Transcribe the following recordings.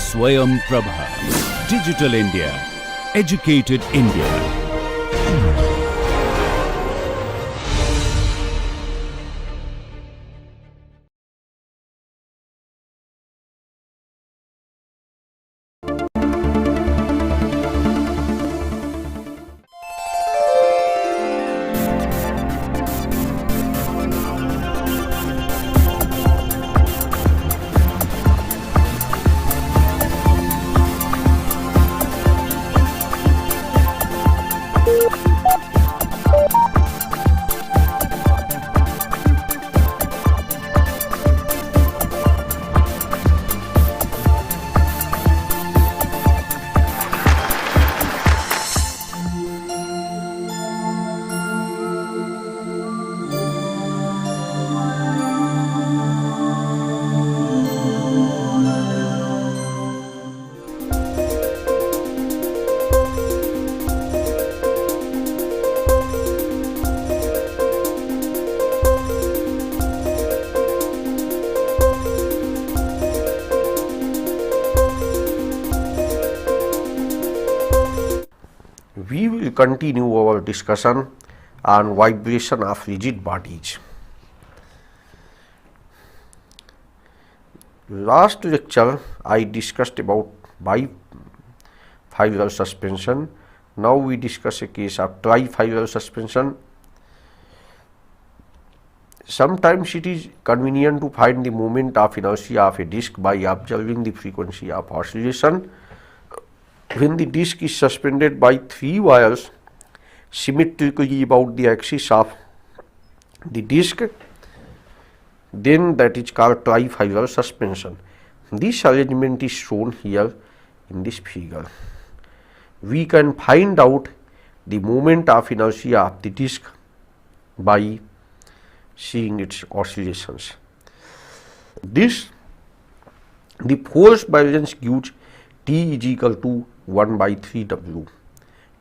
Swayam Prabha. Digital India. Educated India. We will continue our discussion on vibration of rigid bodies. Last lecture I discussed about bifibular suspension. Now we discuss a case of trifibular suspension. Sometimes it is convenient to find the moment of inertia of a disc by observing the frequency of oscillation. When the disc is suspended by three wires symmetrically about the axis of the disc, then that is called trifibular suspension. This arrangement is shown here in this figure. We can find out the moment of inertia of the disc by seeing its oscillations. The force balance gives T is equal to 1 by 3 W.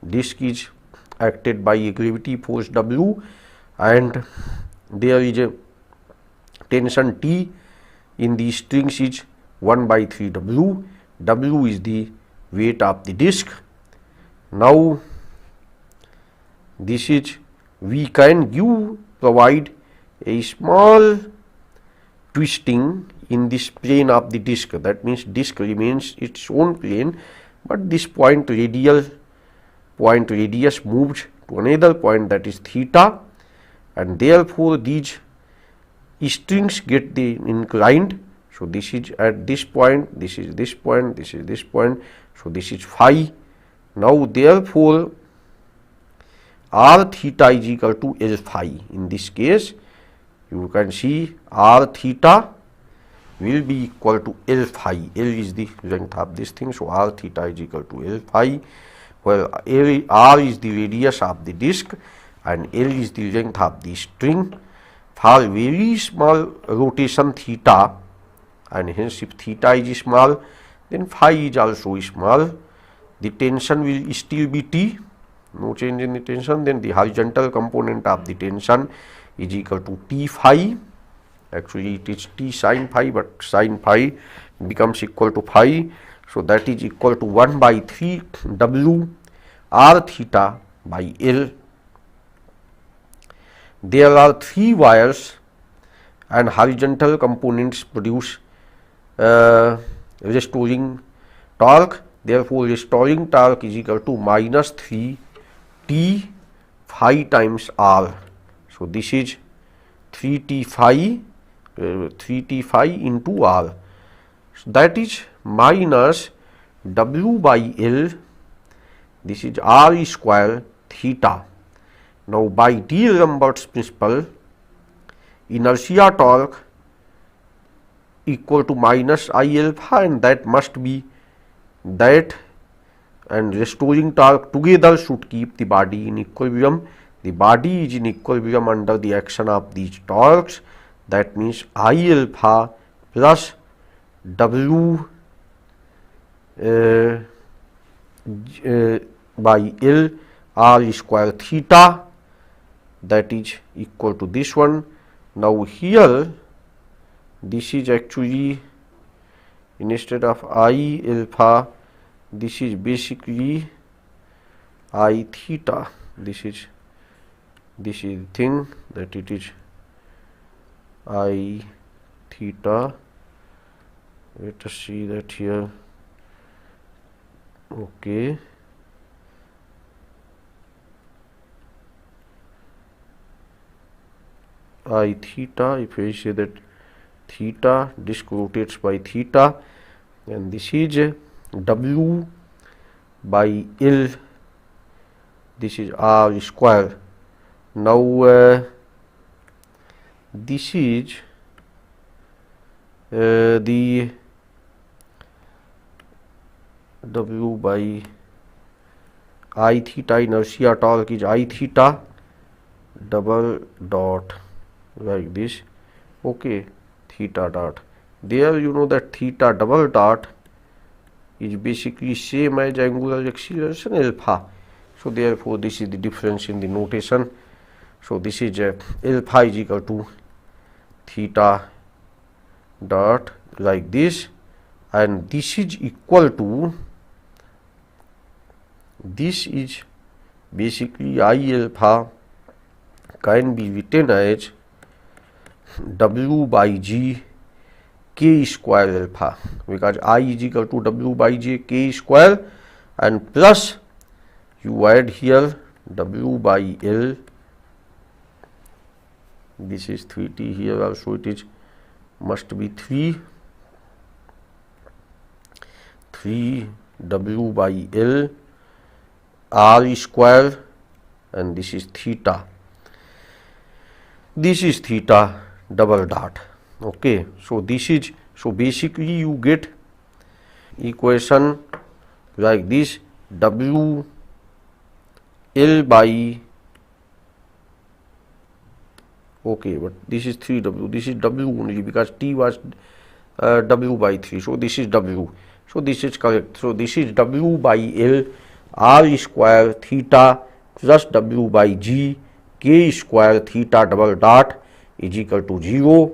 Disc is acted by a gravity force W, and there is a tension T in the strings is 1 by 3 W. W is the weight of the disc. Now this is, we can provide a small twisting in this plane of the disc. That means disc remains its own plane, but this point radius moves to another point, that is theta, and therefore these strings get the inclined. So this is at this point, this is this point, this is this point, so this is phi. Now therefore r theta is equal to L phi. In this case you can see r theta will be equal to L phi. L is the length of this thing, so r theta is equal to L phi, where r is the radius of the disc and L is the length of the string. For very small rotation theta, and hence if theta is small, then phi is also small, the tension will still be T, no change in the tension. Then the horizontal component of the tension is equal to T phi. Actually it is T sin phi, but sin phi becomes equal to phi, so that is equal to 1 by 3 W r theta by L. There are three wires and horizontal components produce restoring torque. Therefore restoring torque is equal to minus 3 T phi times R. So this is 3T phi into R. So that is minus W by L. This is R square theta. Now by D'Alembert's principle, inertia torque equal to minus I alpha, and that must be that, and restoring torque together should keep the body in equilibrium. The body is in equilibrium under the action of these torques. That means I alpha plus W by L r square theta, that is equal to this one. Now here this is actually instead of I alpha, this is basically I theta. This is the thing that it is I theta. Let us see that here. Okay. I theta, if I say that theta, this rotates by theta, and this is W by L, this is R square. Now this is the W by I theta, inertia torque is I theta double dot like this. Okay, theta dot. There you know that theta double dot is basically same as angular acceleration alpha. So therefore this is the difference in the notation. So this is alpha is equal to theta dot like this, and this is equal to, this is basically I alpha can be written as W by G K square alpha, because I is equal to W by J K square, and plus you add here W by L. This is 3T here also, it is must be 3 W by L R square, and this is theta. This is theta double dot. Okay, so this is, so basically you get equation like this: W L by, okay, but this is 3W, this is W only because T was W by 3, so this is W, so this is correct. So this is W by L R square theta plus W by G K square theta double dot is equal to 0,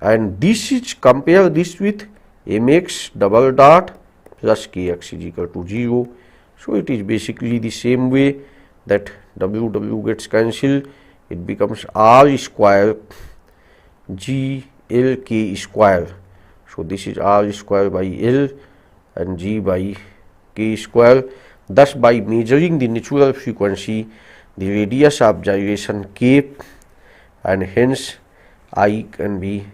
and this is, compare this with mx double dot plus kx is equal to 0. So it is basically the same way that W gets cancelled, it becomes R square G L K square. So this is R square by L and G by K square. Thus by measuring the natural frequency, the radius of gyration K, and hence I can be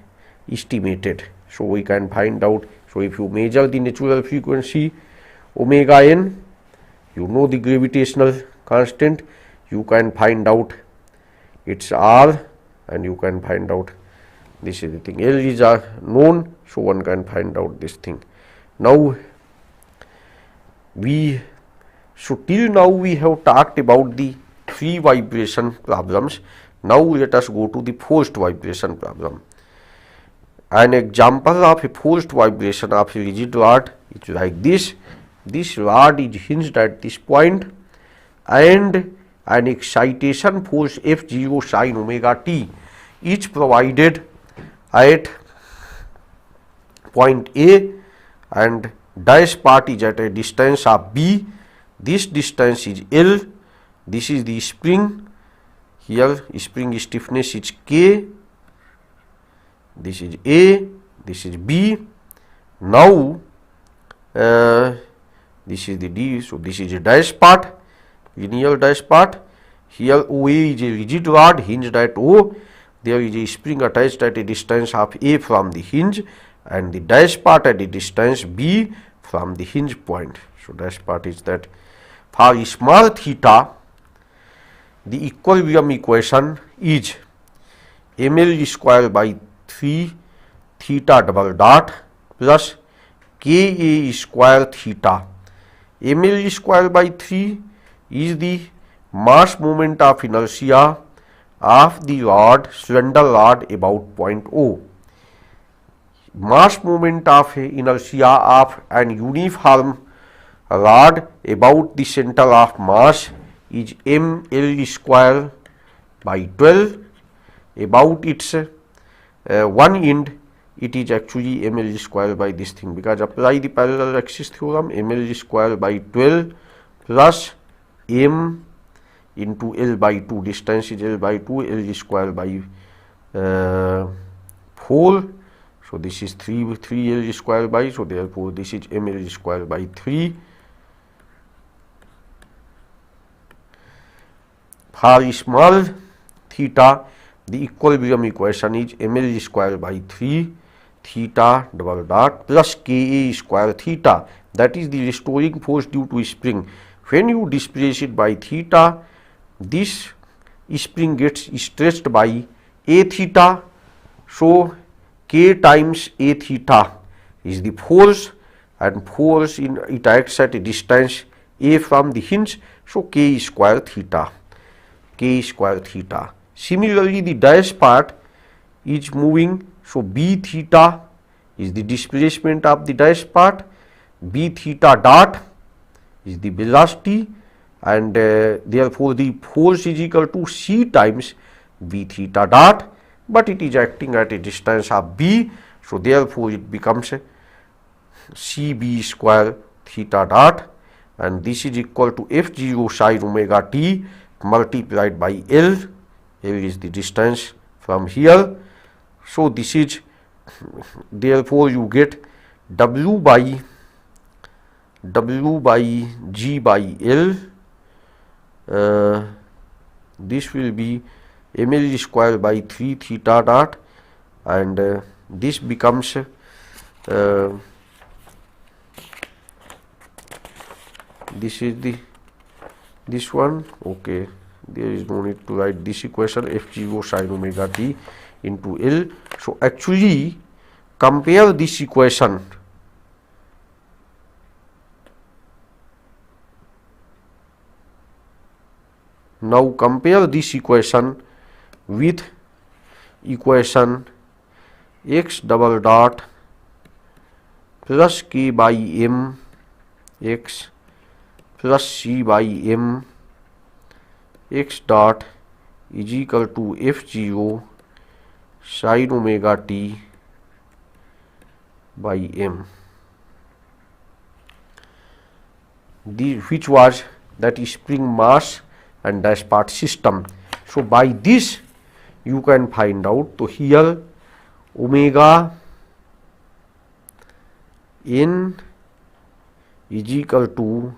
estimated. So we can find out, so if you measure the natural frequency omega n, you know the gravitational constant, you can find out its R, and you can find out, this is the thing, L is known, so one can find out this thing. Now till now we have talked about the free vibration problems. Now let us go to the forced vibration problem. An example of a forced vibration of a rigid rod is like this. This rod is hinged at this point, and an excitation force F0 sin omega t is provided at point A, and dash part is at a distance of B. This distance is L. This is the spring. Here spring stiffness is K. This is A. This is B. Now this is the D. So this is a dash part, linear dash part. Here OA is a rigid rod hinged at O. There is a spring attached at a distance of A from the hinge, and the dash part at a distance B from the hinge point. So dash part is that. For small theta, the equilibrium equation is ml square by 3 theta double dot plus ka square theta. ml square by 3 is the mass moment of inertia of the rod, cylinder rod about point O. Mass moment of inertia of an uniform rod about the center of mass is ml square by 12. About its one end it is actually ml square by this thing, because apply the parallel axis theorem, ml square by 12 plus m into L by 2, distance is L by 2, L square by 4, so this is 3 L square by, so therefore this is ml square by 3. For small theta, the equilibrium equation is ml square by 3 theta double dot plus Ka square theta, that is the restoring force due to spring. When you displace it by theta, this spring gets stretched by a theta, so K times a theta is the force, and force in it acts at a distance a from the hinge, so K square theta. K square theta. Similarly, the dash part is moving, so b theta is the displacement of the dash part, b theta dot is the velocity, and therefore the force is equal to c times b theta dot, but it is acting at a distance of b, so therefore it becomes cb square theta dot, and this is equal to f0 sine omega t multiplied by L. L is the distance from here, so this is, therefore you get W by G by L, this will be ml square by 3 theta dot, and this becomes this is this one. Okay, there is no need to write this equation, f0 sine omega t into L. So actually compare this equation, now compare this equation with equation x double dot plus k by m x plus c by m x dot is equal to f0 sine omega t by m, which was that is spring mass and dash part system. So by this you can find out, so here omega n is equal to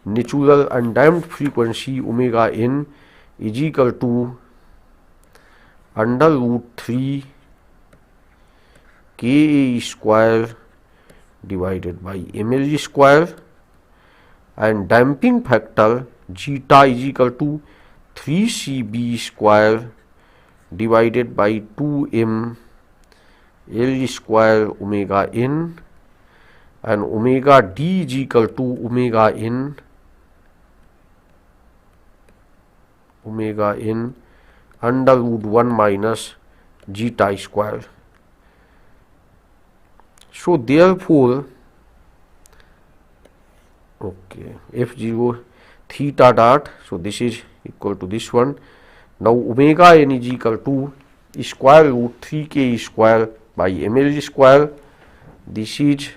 natural undamped frequency omega n is equal to under root 3 Ka square divided by ml square, and damping factor zeta is equal to 3Cb square divided by 2m L square omega n, and omega d is equal to omega n under root 1 minus zeta square. So therefore, okay, f0 theta dot, so this is equal to this one. Now omega n is equal to square root 3k square by ml square. This is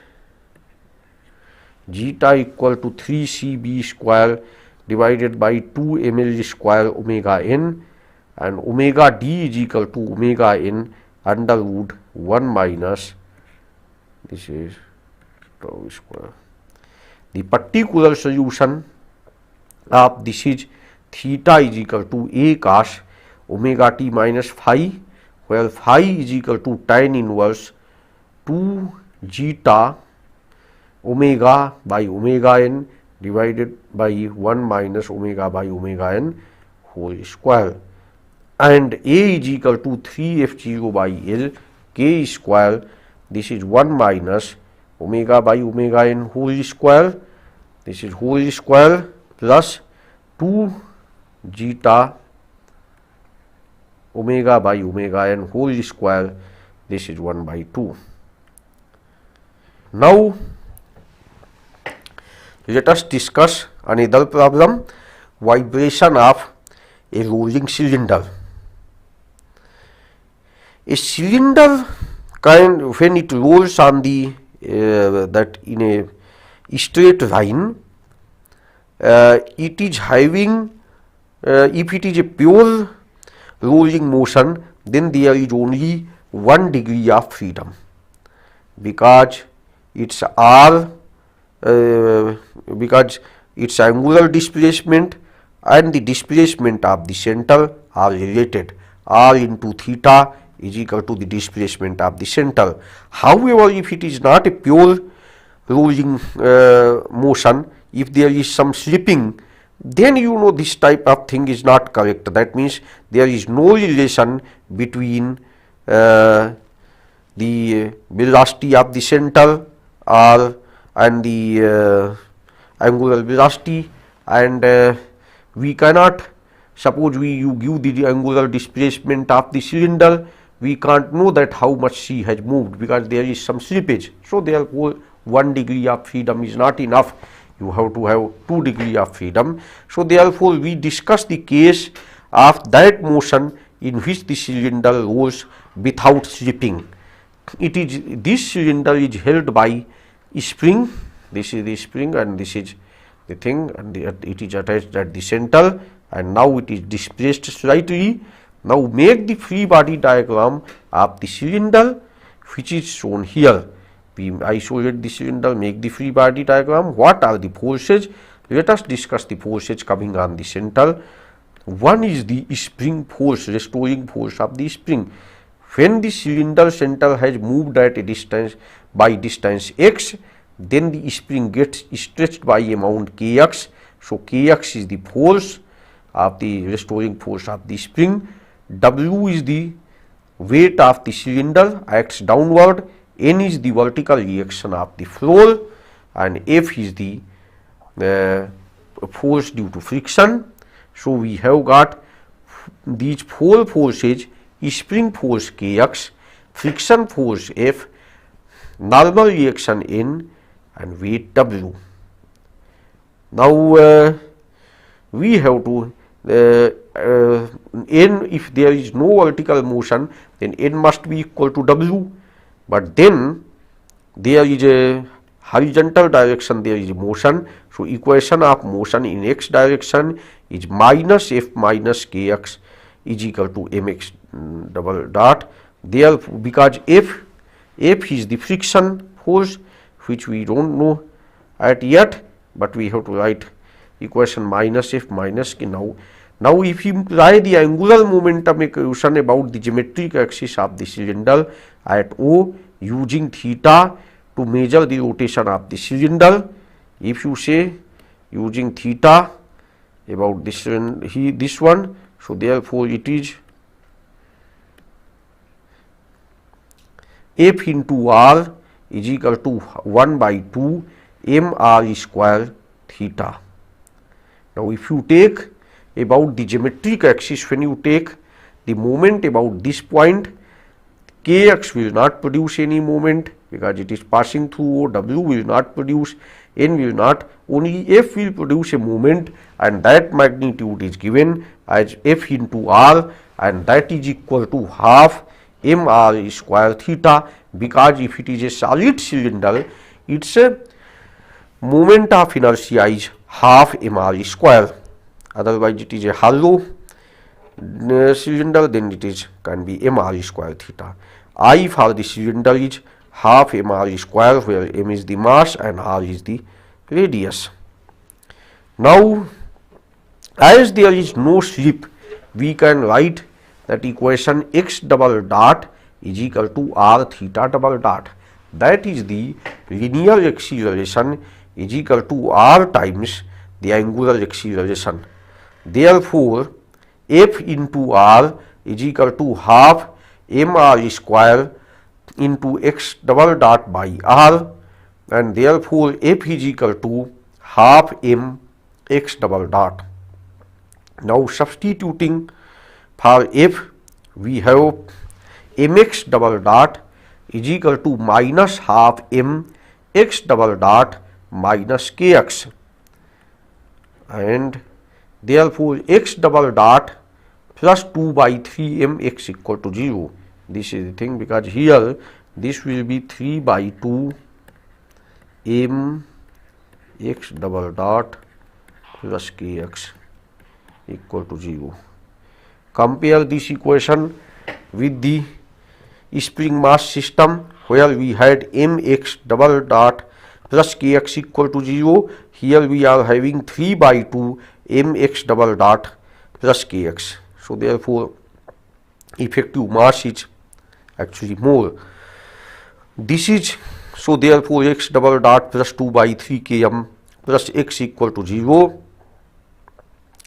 zeta equal to 3cb square divided by 2 ml square omega n, and omega d is equal to omega n under root 1 minus, this is tau square. The particular solution of this is theta is equal to a cos omega t minus phi, where phi is equal to tan inverse 2 zeta omega by omega n divided by 1 minus omega by omega n whole square, and a is equal to 3f0 by L k square, this is 1 minus omega by omega n whole square, this is whole square plus 2 zeta omega by omega n whole square, this is 1 by 2. Now let us discuss another problem, vibration of a rolling cylinder. A cylinder when it rolls on the that in a straight line, it is having if it is a pure rolling motion, then there is only 1 degree of freedom, because its because its angular displacement and the displacement of the center are related. R into theta is equal to the displacement of the center. However, if it is not a pure rolling motion, if there is some slipping, then you know this type of thing is not correct. That means there is no relation between the velocity of the center R and the angular velocity, and we cannot, suppose you give the angular displacement of the cylinder, we can't know that how much C has moved, because there is some slippage. So therefore 1 degree of freedom is not enough, you have to have 2 degree of freedom. So therefore we discuss the case of that motion in which the cylinder rolls without slipping. It is, this cylinder is held by a spring, this is the spring and this is the thing, and it is attached at the center, and now it is displaced slightly. Now make the free body diagram of the cylinder, which is shown here. We isolate the cylinder, make the free body diagram. What are the forces? Let us discuss the forces coming on the center. One is the spring force, restoring force of the spring. When the cylinder center has moved at a distance by distance x, then the spring gets stretched by amount kx. So kx is the force of the restoring force of the spring. W is the weight of the cylinder, acts downward. N is the vertical reaction of the floor, and F is the force due to friction. So we have got these 4 forces: spring force kx, friction force F, normal reaction N, and weight W. Now we have to N, if there is no vertical motion, then N must be equal to W, but then there is a horizontal direction, there is motion. So equation of motion in x direction is minus F minus kx is equal to mx double dot. There, because F is the friction force, which we don't know at yet, but we have to write equation minus F minus k. Now if you apply the angular momentum equation about the geometric axis of the cylinder at O using theta to measure the rotation of the cylinder, if you say using theta about this one, so therefore it is F into R is equal to 1 by 2 mr square theta. Now if you take about the geometric axis, when you take the moment about this point, kx will not produce any moment because it is passing through O, W will not produce, N will not, only F will produce a moment, and that magnitude is given as F into R, and that is equal to half mr square theta, because if it is a solid cylinder, its moment of inertia is half mr square. Otherwise it is a hollow cylinder, then it is can be mr square theta. I for the cylinder is half mr square, where m is the mass and r is the radius. Now as there is no slip, we can write that equation x double dot is equal to r theta double dot. That is the linear acceleration is equal to r times the angular acceleration. Therefore F into R is equal to half mr square into x double dot by R, and therefore F is equal to half m x double dot. Now substituting for F, we have mx double dot is equal to minus half m x double dot minus kx, and therefore x double dot plus 2 by 3 m x equal to 0. This is the thing, because here this will be 3 by 2 m x double dot plus kx equal to 0. Compare this equation with the spring mass system where we had mx double dot plus kx equal to 0. Here we are having 3 by 2 mx double dot plus kx. So therefore effective mass is actually more. This is, so therefore x double dot plus 2 by 3 km plus x equal to 0.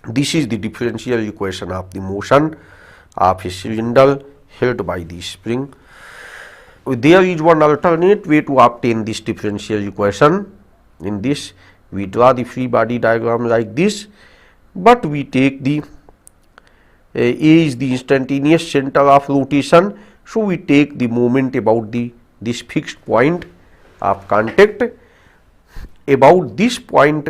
This is the differential equation of the motion of a cylinder held by the spring. There is one alternate way to obtain this differential equation. In this, we draw the free body diagram like this, but we take the A is the instantaneous center of rotation, so we take the moment about this fixed point of contact. About this point,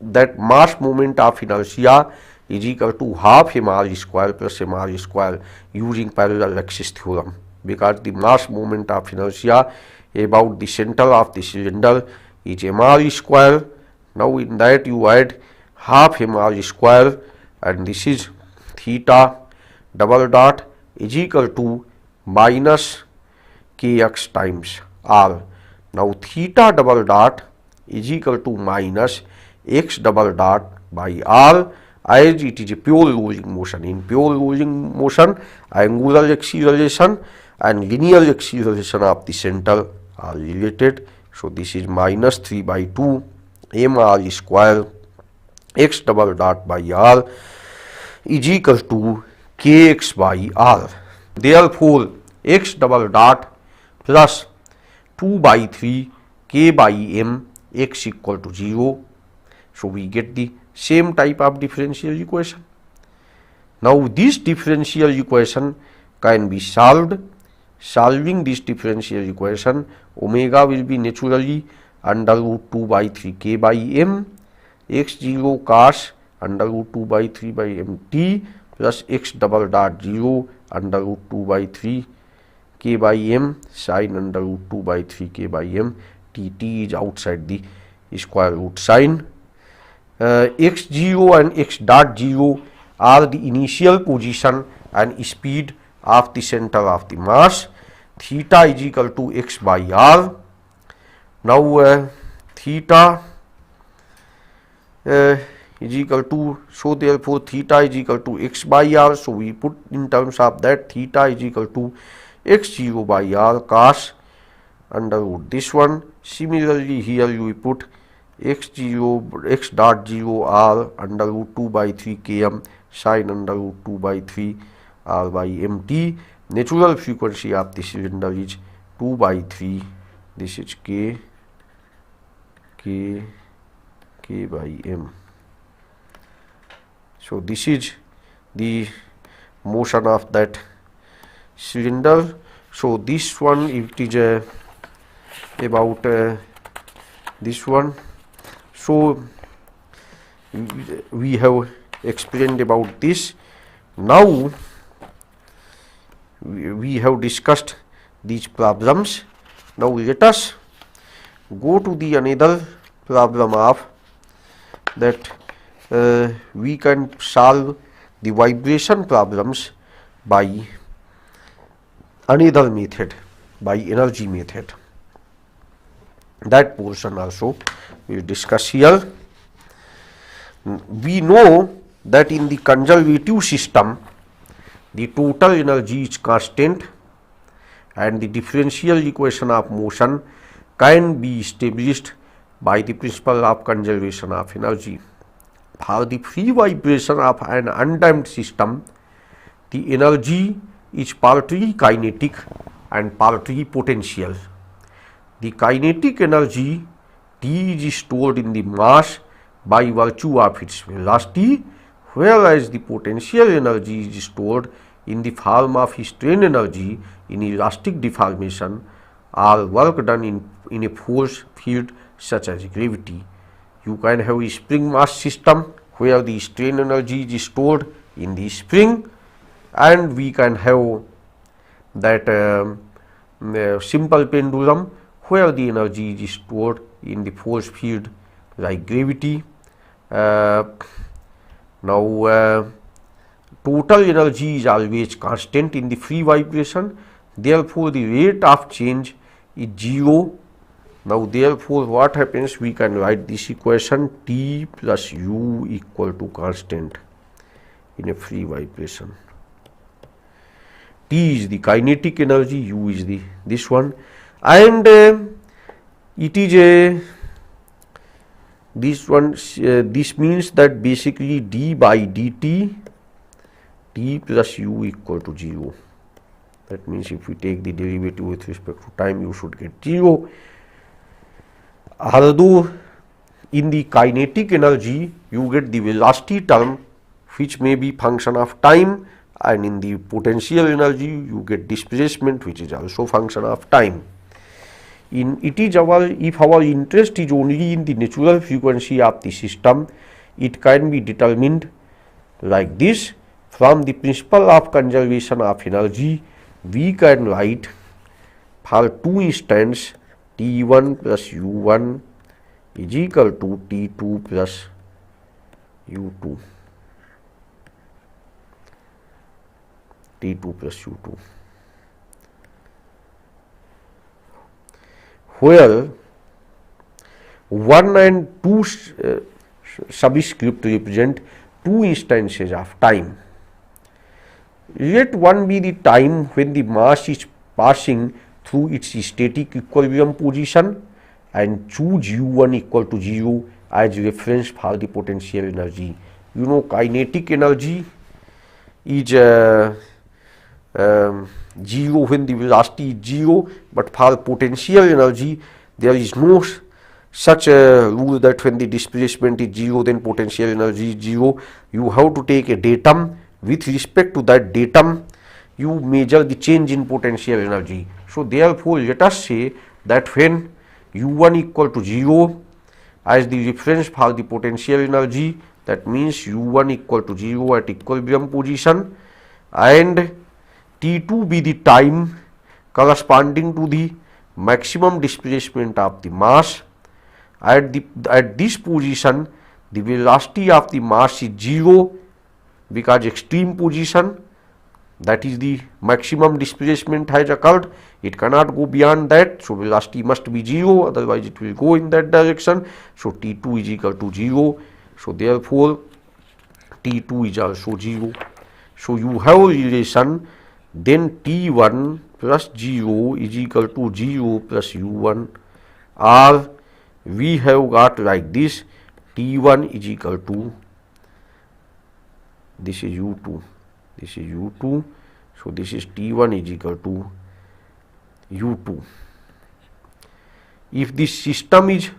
that mass moment of inertia is equal to half mr square plus mr square using parallel axis theorem, because the mass moment of inertia about the center of the cylinder is mr square. Now in that you add half mr square, and this is theta double dot is equal to minus kx times r. Now theta double dot is equal to minus x double dot by r, as it is a pure rolling motion. In pure rolling motion, angular acceleration and linear acceleration of the center are related. So this is minus 3 by 2 mr square x double dot by r is equal to kx by r. Therefore x double dot plus 2 by 3 k by m x equal to 0. So we get the same type of differential equation. Now this differential equation can be solved. Solving this differential equation, omega will be naturally under root 2 by 3 k by m, x0 cos under root 2 by 3 by mt plus x double dot 0 under root 2 by 3 k by m sin under root 2 by 3 k by m. T is outside the square root sign. x0 and x dot 0 are the initial position and speed of the center of the mass. Theta is equal to x by r. Now theta is equal to, so therefore theta is equal to x by r. So we put in terms of that, theta is equal to x0 by r cos under root this one. Similarly here you put x0 x dot 0 r under root 2 by 3 km sin under root 2 by 3 r by mt. Natural frequency of the cylinder is 2 by 3. This is k by m. So this is the motion of that cylinder. So this one, it is about this one. So we have explained about this. Now we have discussed these problems. Now let us go to the another problem of that we can solve the vibration problems by another method, by energy method. That portion also we will discuss here. We know that in the conservative system the total energy is constant and the differential equation of motion can be established by the principle of conservation of energy. For the free vibration of an undamped system, the energy is partly kinetic and partly potential. The kinetic energy T is stored in the mass by virtue of its velocity, whereas the potential energy is stored in the form of strain energy in elastic deformation or work done in a force field such as gravity. You can have a spring mass system where the strain energy is stored in the spring, and we can have that simple pendulum where the energy is stored in the force field like gravity. Now total energy is always constant in the free vibration, therefore the rate of change is 0. Now therefore what happens, we can write this equation T plus U equal to constant in a free vibration. T is the kinetic energy, U is the this one, and it is a this one. This means that basically d by dt t plus u equal to 0. That means if we take the derivative with respect to time, you should get 0. Although in the kinetic energy you get the velocity term which may be function of time, and in the potential energy you get displacement which is also function of time. If our interest is only in the natural frequency of the system, it can be determined like this. From the principle of conservation of energy, we can write for two instants T1 plus U1 is equal to T2 plus U2. T2 plus U2. Where 1 and 2 subscript represent two instances of time. Let 1 be the time when the mass is passing through its static equilibrium position, and choose U1 equal to 0 as reference for the potential energy. You know, kinetic energy is 0 when the velocity is 0, but for potential energy there is no such a rule that when the displacement is 0 then potential energy is 0. You have to take a datum. With respect to that datum, you measure the change in potential energy. So therefore let us say that when U1 equal to 0 as the reference for the potential energy, that means U1 equal to 0 at equilibrium position, and T2 be the time corresponding to the maximum displacement of the mass. At this position the velocity of the mass is 0 because extreme position, that is the maximum displacement has occurred. It cannot go beyond that, so velocity must be 0, otherwise it will go in that direction. So T2 is equal to 0. So therefore T2 is also 0. So you have a relation, then T1 plus 0 is equal to 0 plus U1, or we have got like this, T1 is equal to, this is U2, this is U2, so this is T1 is equal to U2. If this system is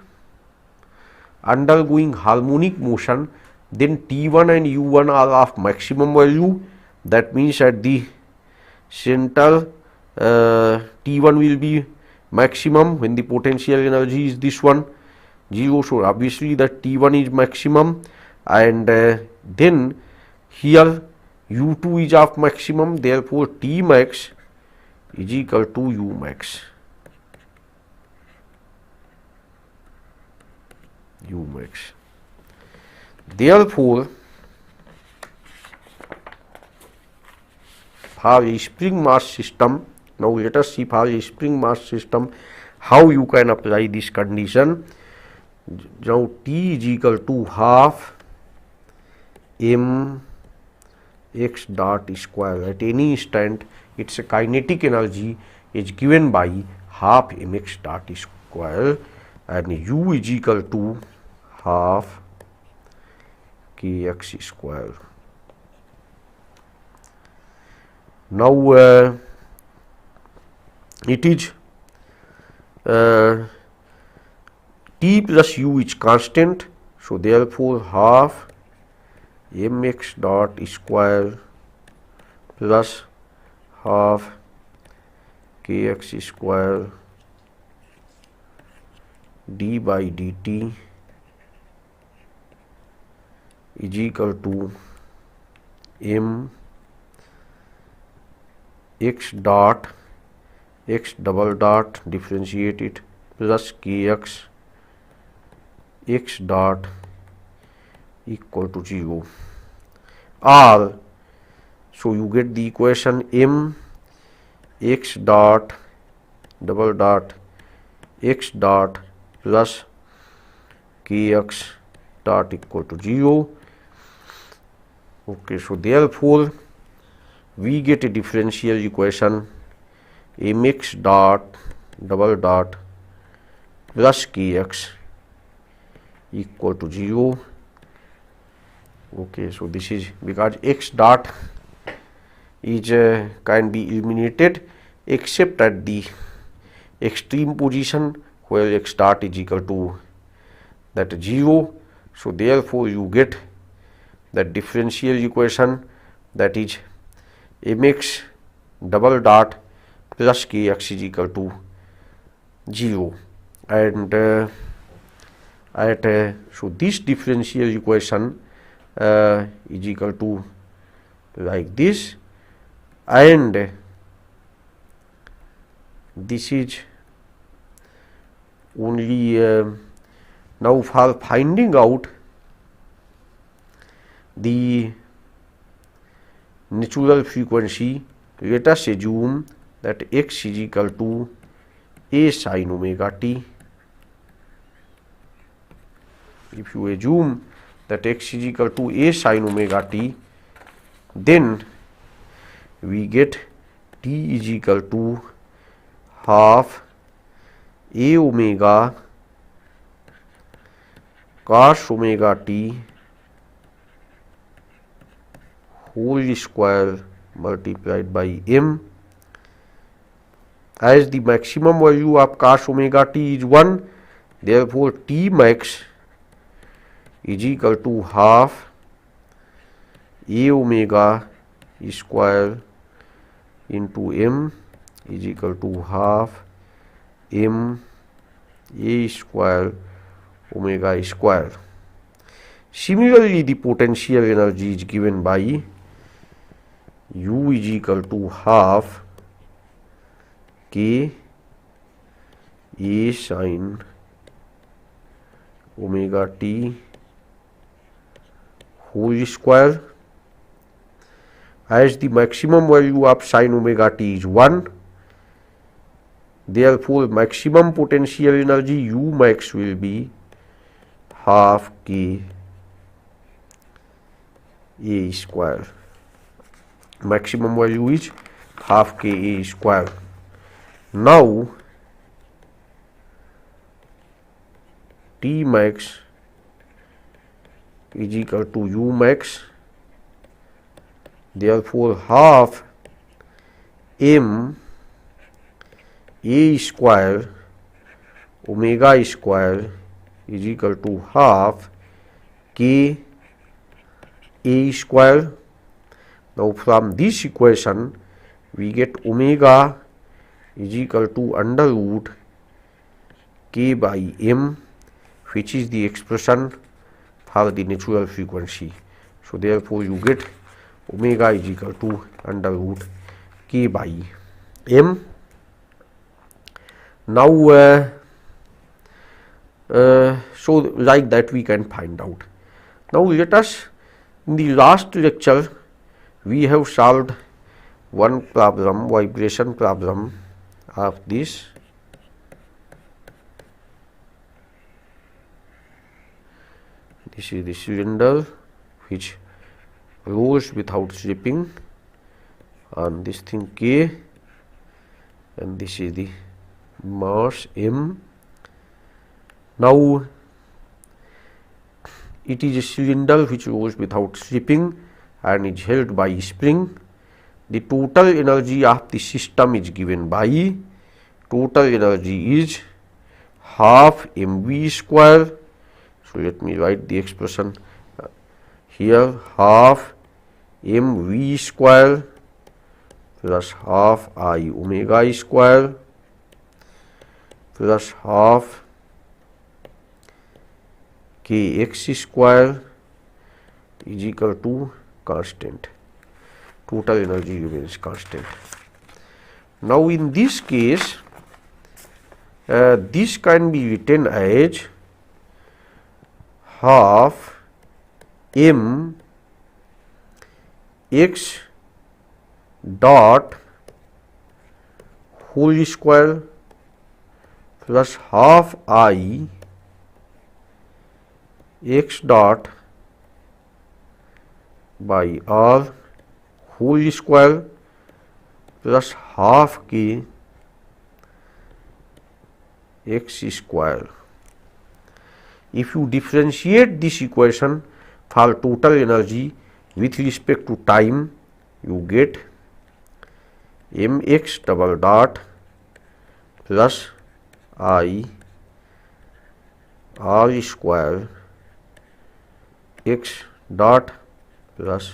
undergoing harmonic motion, then T1 and U1 are of maximum value. That means at the center T1 will be maximum when the potential energy is this one 0. So obviously that T1 is maximum, and then here U2 is of maximum, therefore T max is equal to U max. U max. Therefore, for a spring mass system, now let us see for a spring mass system how you can apply this condition. Now T is equal to half m x dot square. At any instant its kinetic energy is given by half mx dot square, and u is equal to half kx square. Now it is t plus u is constant, so therefore half mx dot square plus half kx square d by dt is equal to m x dot x double dot, differentiate it, plus kx x dot equal to 0, or so you get the equation m x dot double dot x dot plus kx dot equal to 0. Okay, so therefore we get a differential equation mx dot double dot plus kx equal to 0. Okay, so this is because x dot is can be eliminated except at the extreme position where x dot is equal to that 0. So therefore you get that differential equation, that is mx double dot plus kx is equal to 0, and so this differential equation is equal to like this, and this is only now for finding out the natural frequency. Let us assume that x is equal to a sin omega t. If you assume that x is equal to a sin omega t, then we get t is equal to half a omega cos omega t whole square multiplied by m. As the maximum value of cos omega t is 1, therefore t max is equal to half a omega square into m is equal to half m a square omega square. Similarly, the potential energy is given by U is equal to half k a sin omega t whole square. As the maximum value of sin omega t is 1, therefore maximum potential energy U max will be half k a square. Maximum value is half k a square. Now T max is equal to U max, therefore half m a square omega square is equal to half k a square. Now from this equation we get omega is equal to under root k by m, which is the expression for the natural frequency. So therefore you get omega is equal to under root k by m. Now so like that we can find out. Now let us, in the last lecture we have solved one problem, vibration problem of this. This is the cylinder which rolls without slipping on this thing k, and this is the mass m. Now it is a cylinder which rolls without slipping and is held by spring. The total energy of the system is given by, total energy is half mv square. So let me write the expression here, half mv square plus half I omega square plus half kx square is equal to constant. Total energy remains constant. Now in this case, this can be written as half m x dot whole square plus half I x dot by r whole square plus half k x square. If you differentiate this equation for total energy with respect to time, you get mx double dot plus I r square x dot plus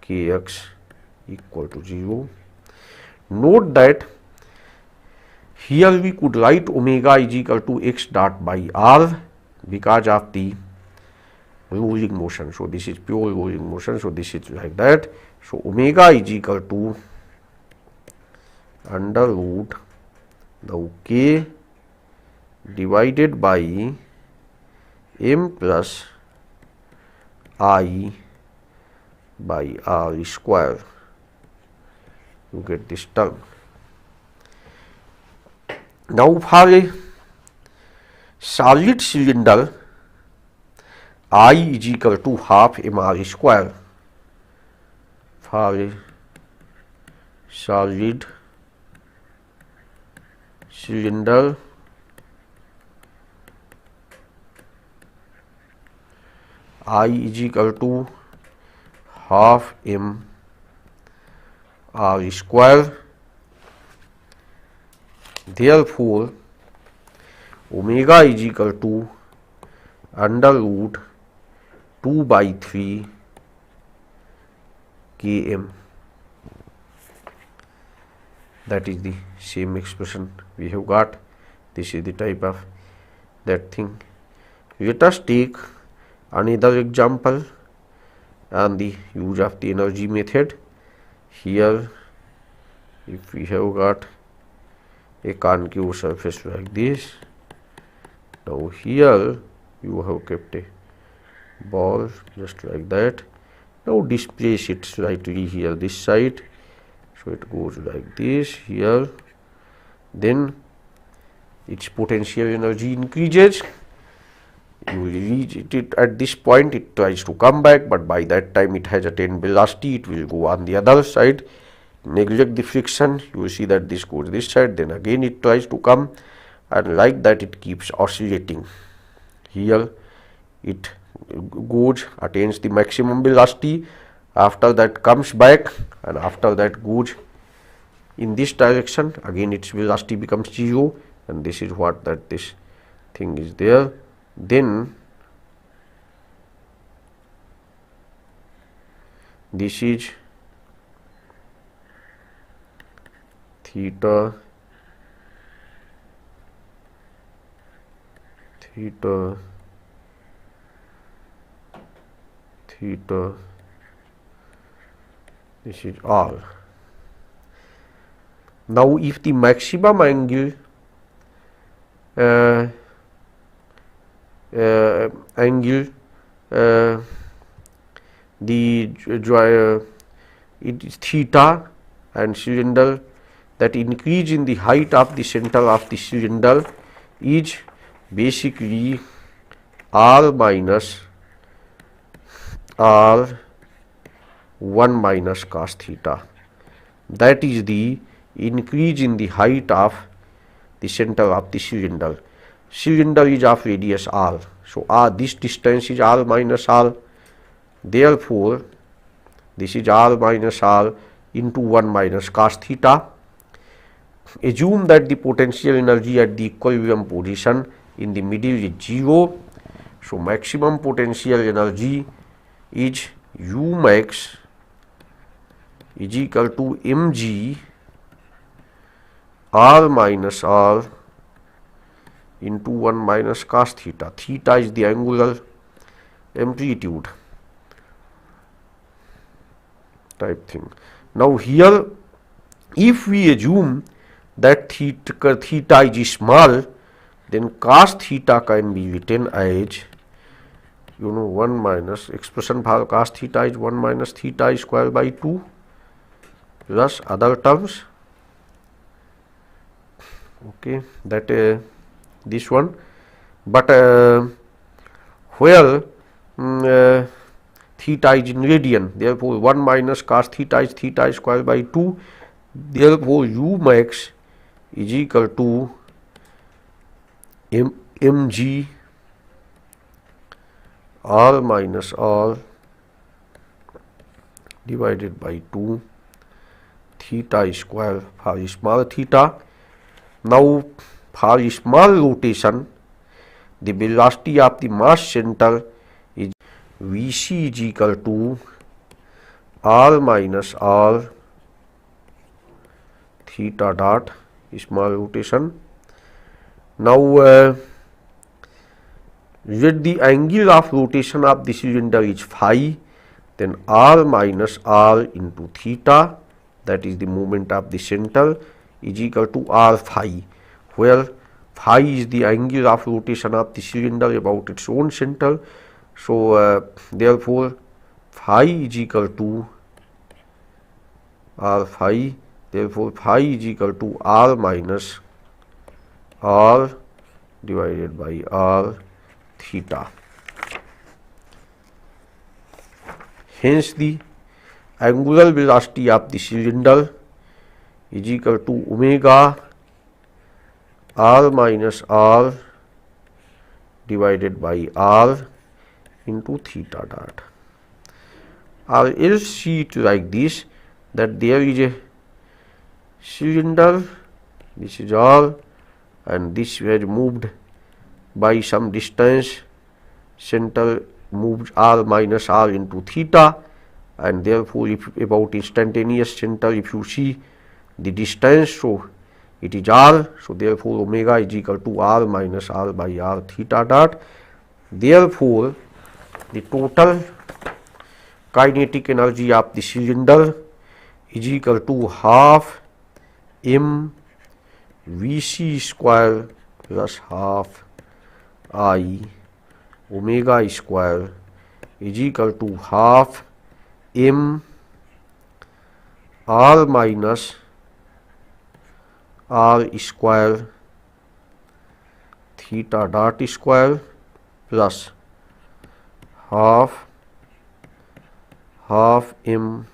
kx equal to 0. Note that here we could write omega is equal to x dot by r because of the rolling motion. So this is pure rolling motion. So this is like that. So omega is equal to under root now k divided by m plus I by r square. You get this term. Now for a solid cylinder, I is equal to half mr square. For a solid cylinder, I is equal to half m r square. Therefore, omega is equal to under root 2 by 3 km. That is the same expression we have got. This is the type of that thing. Let us take another example on the use of the energy method. Here, if we have got a concave surface like this, now here you have kept a ball just like that. Now displace it slightly here this side, so it goes like this here. Then its potential energy increases. You reach it at this point, it tries to come back, but by that time it has attained velocity, it will go on the other side. Neglect the friction, you will see that this goes this side, then again it tries to come, and like that it keeps oscillating. Here it goes, attains the maximum velocity, after that comes back, and after that goes in this direction, again its velocity becomes 0, and this is what that this thing is there. Then this is theta, theta, theta, this is r. Now if the maximum angle it is theta, and cylinder, that increase in the height of the center of the cylinder is basically r minus r 1 minus cos theta. That is the increase in the height of the center of the cylinder. Cylinder is of radius r, so this distance is r minus r. Therefore, this is r minus r into 1 minus cos theta. Assume that the potential energy at the equilibrium position in the middle is 0. So maximum potential energy is U max is equal to mg r minus r into 1 minus cos theta. Theta is the angular amplitude type thing. Now here If we assume that theta is small, then cos theta can be written as, 1 minus expression for cos theta is 1 minus theta square by 2 plus other terms. Okay, that this one, but where theta is in radian, therefore 1 minus cos theta is theta square by 2, therefore u max is equal to mg r minus r divided by 2 theta square for small theta. Now for small rotation, the velocity of the mass center is Vc is equal to r minus r theta dot small rotation. Now let the angle of rotation of the cylinder is phi, then r minus r into theta, that is the moment of the center, is equal to r phi, where phi is the angle of rotation of the cylinder about its own center. So therefore phi is equal to r phi, therefore phi is equal to r minus r divided by r theta. Hence the angular velocity of the cylinder is equal to omega r minus r divided by r into theta dot. Or else see it like this, that there is a cylinder, this is r, and this was moved by some distance, center moves r minus r into theta, and therefore if about instantaneous center, if you see the distance, so it is r, so therefore omega is equal to r minus r by r theta dot. Therefore the total kinetic energy of the cylinder is equal to half m Vc square plus half I omega square is equal to half m r minus r square theta dot square plus half m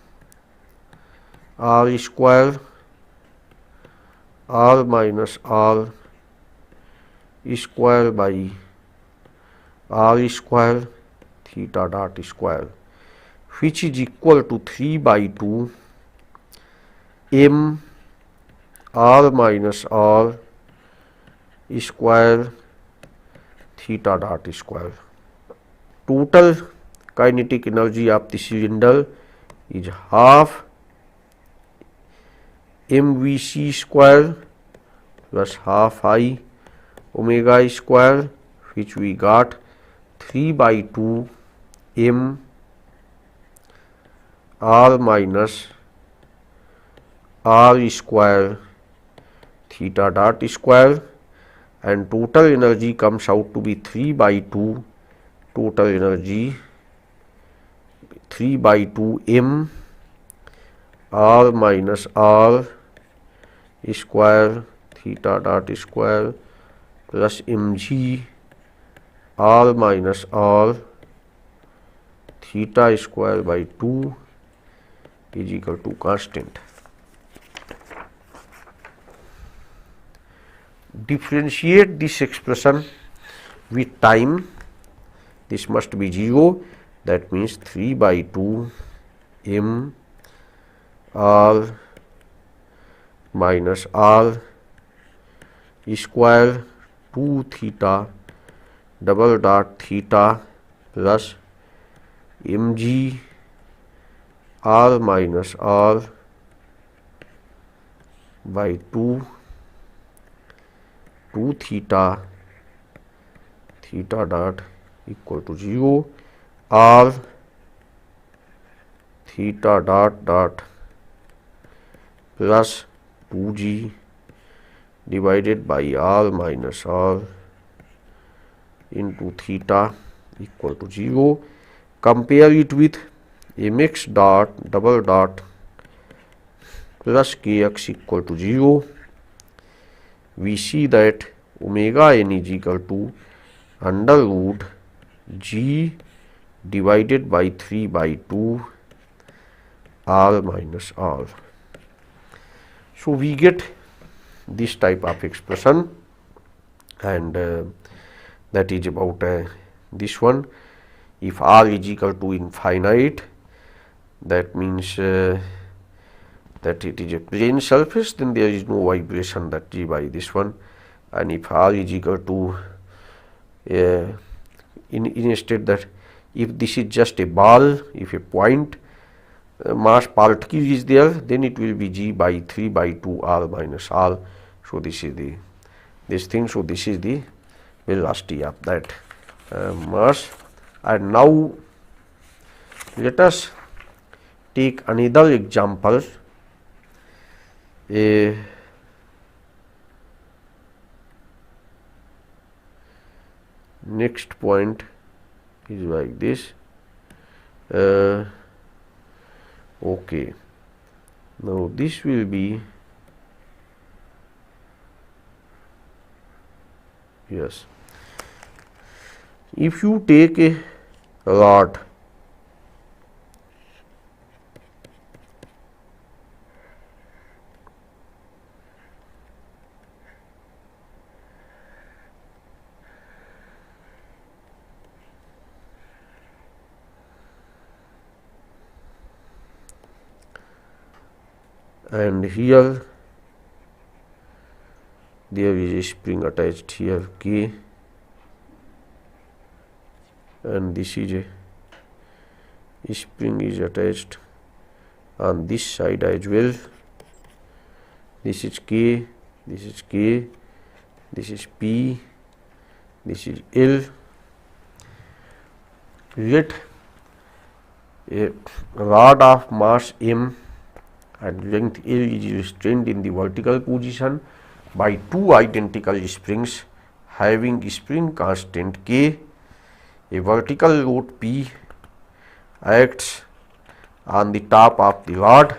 r square r minus r square by r square theta dot square, which is equal to 3 by 2 m r minus r square theta dot square. Total kinetic energy of the cylinder is half mvc square plus half I omega square, which we got 3 by 2 m r minus r square theta dot square, and total energy comes out to be 3 by 2, total energy 3 by 2 m r minus r square theta dot square plus mg r minus r theta square by 2 is equal to constant. Differentiate this expression with time. This must be 0, that means 3 by 2 m r minus r square 2 theta double dot theta plus mg r minus r by 2 theta dot equal to 0, r theta dot plus 2g divided by r minus r into theta equal to 0. Compare it with mx dot double dot plus kx equal to 0. We see that omega n is equal to under root g divided by 3 by 2 r minus r. So we get this type of expression, and that is about this one. If r is equal to infinite, that means that it is a plane surface, then there is no vibration, that g by this one. And if r is equal to in a state that if this is just a ball, if a point mass particle is there, then it will be g by 3 by 2 r minus r. So this is the thing. So this is the velocity of that mass. And now let us take another example. Next point is like this. Okay, now this will be, yes, if you take a rod and here there is a spring attached here K, and this is a spring is attached on this side as well. This is K, this is K, this is P, this is L. Let a rod of mass M and length L is restrained in the vertical position by two identical springs having spring constant K. A vertical load P acts on the top of the rod.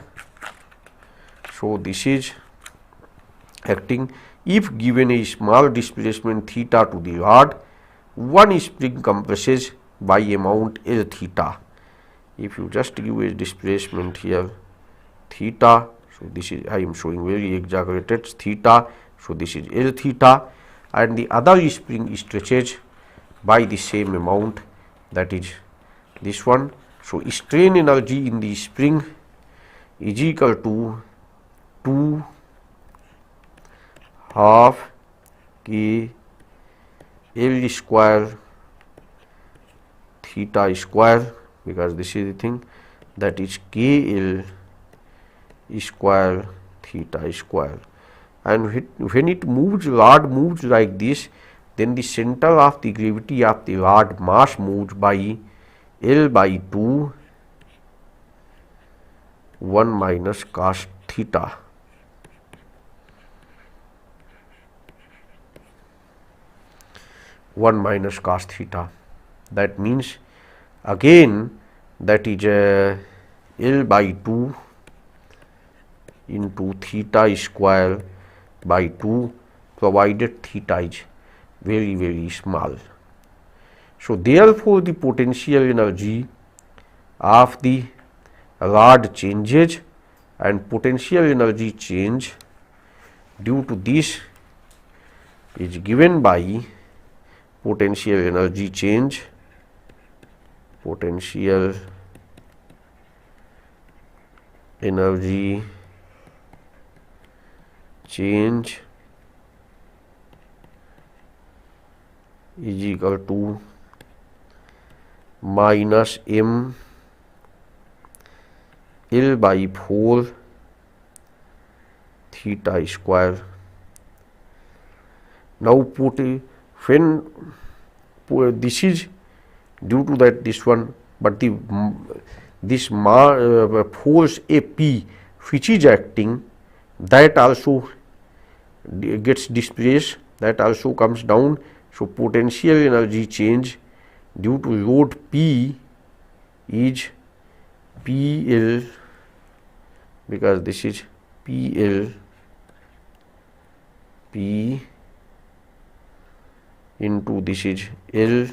So this is acting. If given a small displacement theta to the rod, one spring compresses by amount L theta. If you just give a displacement here theta, so this is, I am showing very exaggerated theta, so this is L theta, and the other spring stretches by the same amount, that is this one. So strain energy in the spring is equal to 2 half K L square theta square, because this is the thing, that is K L square theta square. And when it moves, rod moves like this, then the center of the gravity of the rod mass moves by L by 2 1 minus cos theta. That means again that is L by 2 into theta square by 2, provided theta is very, very small. So therefore the potential energy of the rod changes, and potential energy change due to this is given by potential energy change is equal to minus m L by 4 theta square. Now put when this is due to that this one, but this force AP which is acting that also gets displaced, that also comes down. So potential energy change due to load P is PL, because this is PL P into this is L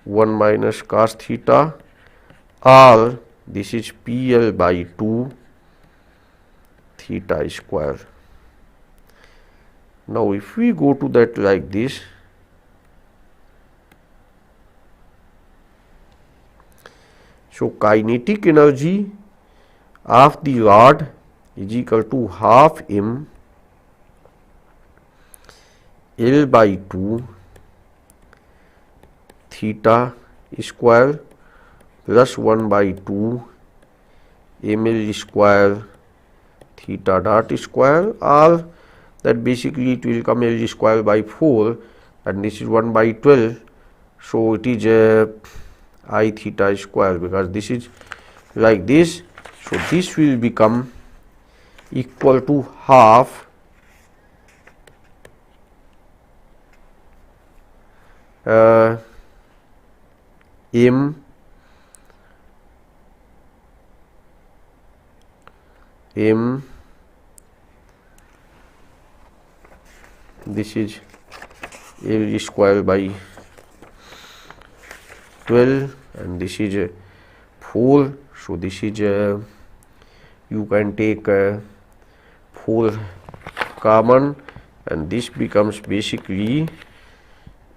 1 minus cos theta, or this is PL by 2 theta square. Now if we go to that like this, so kinetic energy of the rod is equal to half m L by 2 theta square plus 1 by 2 ml square theta dot square, or that basically it will come L square by 4, and this is 1 by 12. So it is I theta square, because this is like this. So this will become equal to half m this is L square by 12, and this is 4. So this is you can take 4 common, and this becomes basically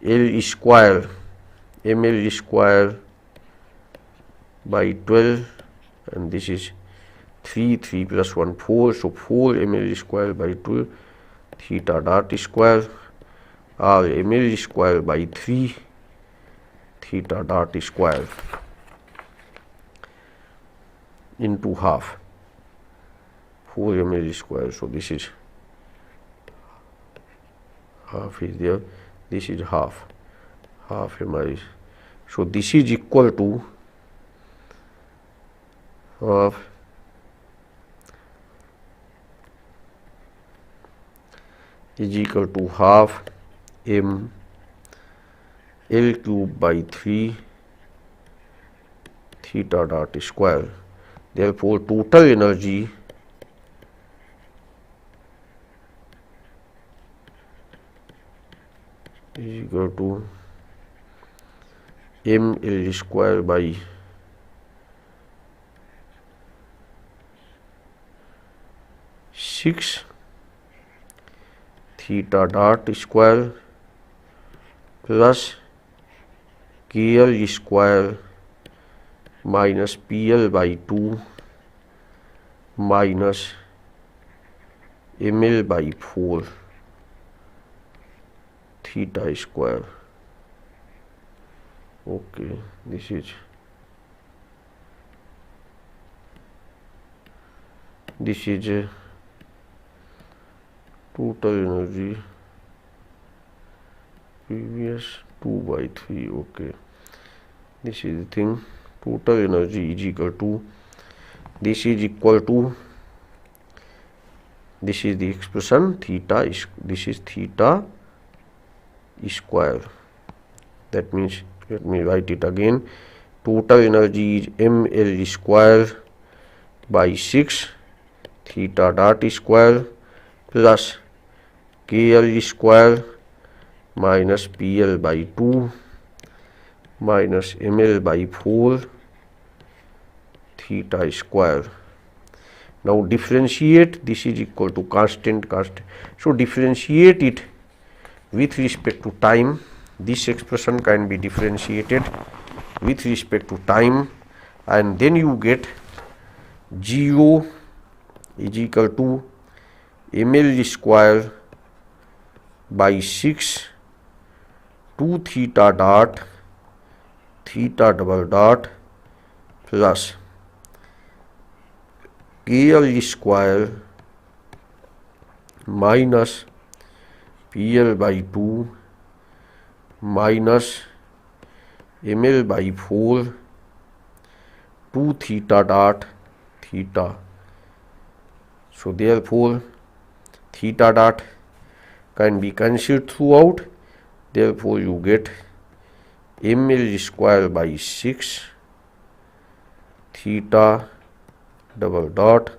L square ml square by 12, and this is 3 plus 1 4. So 4 ml square by 12 theta dot square, or ml square by 3 theta dot square into half 4 ml square. So this is half is there, this is half ml. So this is equal to half is equal to half m L cube by 3 theta dot square. Therefore total energy is equal to ml square by 6 theta dot square plus KL square minus PL by 2 minus ML by 4 theta square. Okay, this is total energy previous 2 by 3. Okay, this is the thing. Total energy is equal to, this is equal to, this is the expression theta is, this is theta square. That means, let me write it again. Total energy is ml square by 6 theta dot square plus KL square minus PL by 2 minus ML by 4 theta square. Now differentiate, this is equal to constant. So differentiate it with respect to time. This expression can be differentiated with respect to time, and then you get 0 is equal to ml square by 6 2 theta dot theta double dot plus KL square minus PL by 2 minus ML by 4 2 theta dot theta. So therefore theta dot can be cancelled throughout, therefore you get ml square by 6 theta double dot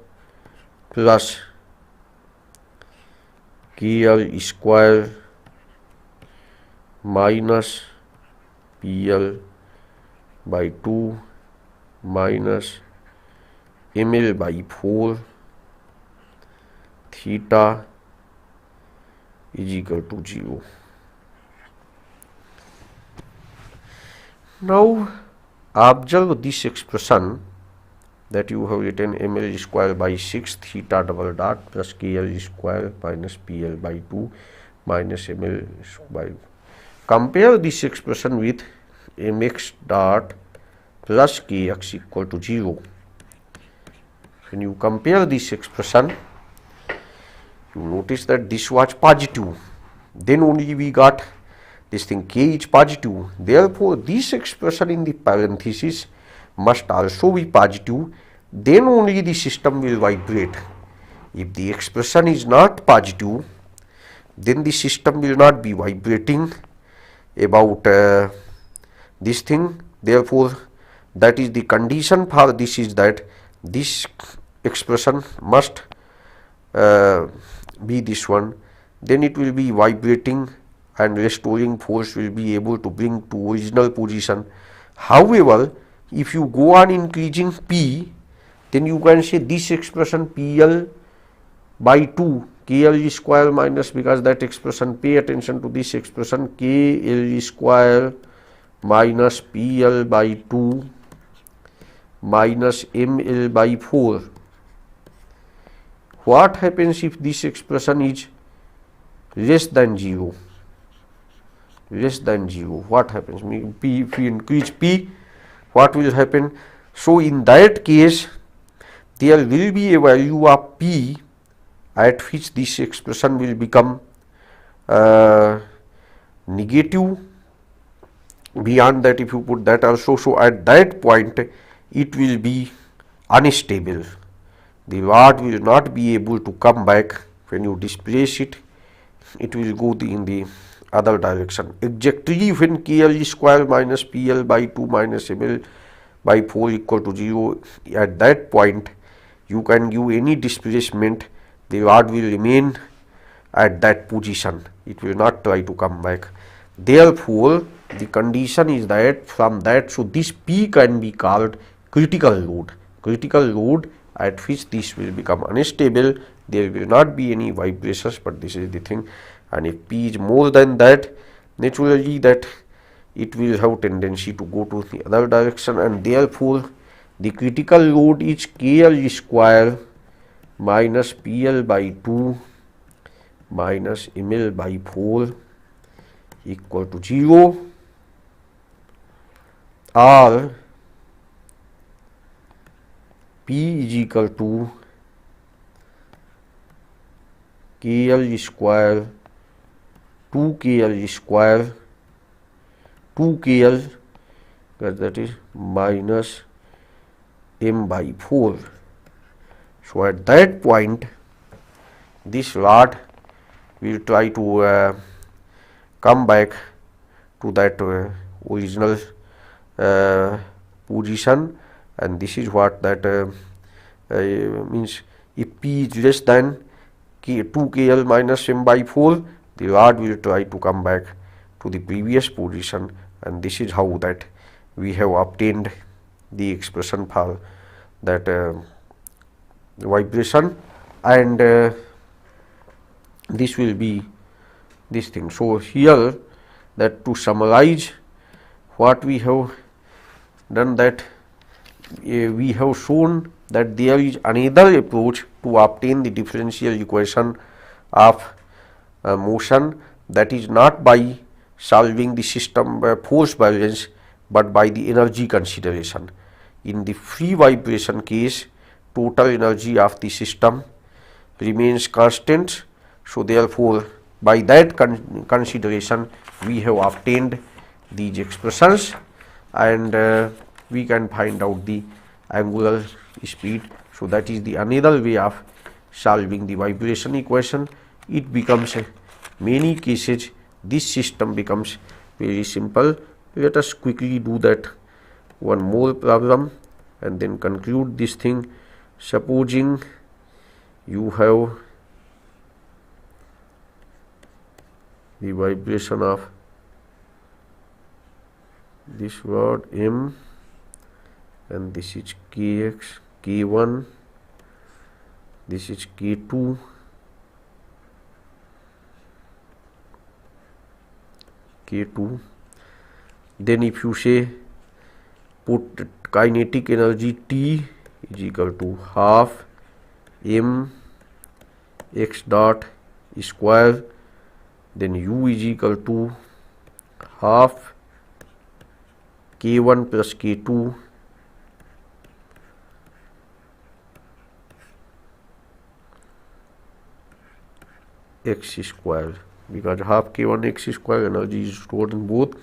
plus KL square minus PL by 2 minus ml by 4 theta is equal to 0. Now observe this expression that you have written ml square by 6 theta double dot plus KL square minus PL by 2 minus ml by. Compare this expression with mx dot plus kx equal to 0. When you compare this expression, you notice that this was positive, then only we got this thing k is positive, therefore this expression in the parenthesis must also be positive, then only the system will vibrate. If the expression is not positive, then the system will not be vibrating about this thing. Therefore that is the condition for this, is that this expression must be this one, then it will be vibrating and restoring force will be able to bring to original position. However, if you go on increasing P, then you can say this expression PL by 2 KL square minus, because that expression, pay attention to this expression, KL square minus PL by 2 minus ML by 4. What happens if this expression is less than 0? Less than 0, what happens? P, if we increase P, what will happen? So in that case, there will be a value of P at which this expression will become negative. Beyond that, if you put that also, so at that point it will be unstable. The rod will not be able to come back. When you displace it, it will go in the other direction. Exactly when KL square minus PL by 2 minus ML by 4 equal to 0, at that point you can give any displacement, the rod will remain at that position, it will not try to come back. Therefore the condition is that from that, so this P can be called critical load. Critical load at which this will become unstable, there will not be any vibrations, but this is the thing. And if P is more than that, naturally that it will have tendency to go to the other direction, and therefore the critical load is KL square minus PL by 2 minus ML by 4 equal to 0, or P is equal to KL square 2KL square 2KL, that is minus M by 4. So at that point this rod will try to come back to that original position, and this is what that means. If P is less than 2KL minus M by 4, the rod will try to come back to the previous position, and this is how that we have obtained the expression for that vibration, and this will be this thing. So here, that to summarize what we have done, that we have shown that there is another approach to obtain the differential equation of motion, that is not by solving the system force balance, but by the energy consideration. In the free vibration case, total energy of the system remains constant. So therefore, by that consideration, we have obtained these expressions, and we can find out the angular speed. So that is the another way of solving the vibration equation, it becomes many cases this system becomes very simple. Let us quickly do that one more problem and then conclude this thing. Supposing you have the vibration of this rod M, and this is Kx, K1, this is K2, K2. Then if you say put kinetic energy T is equal to half M x dot square, then U is equal to half K1 plus K2 x square, because half K1 x square energy is stored in both.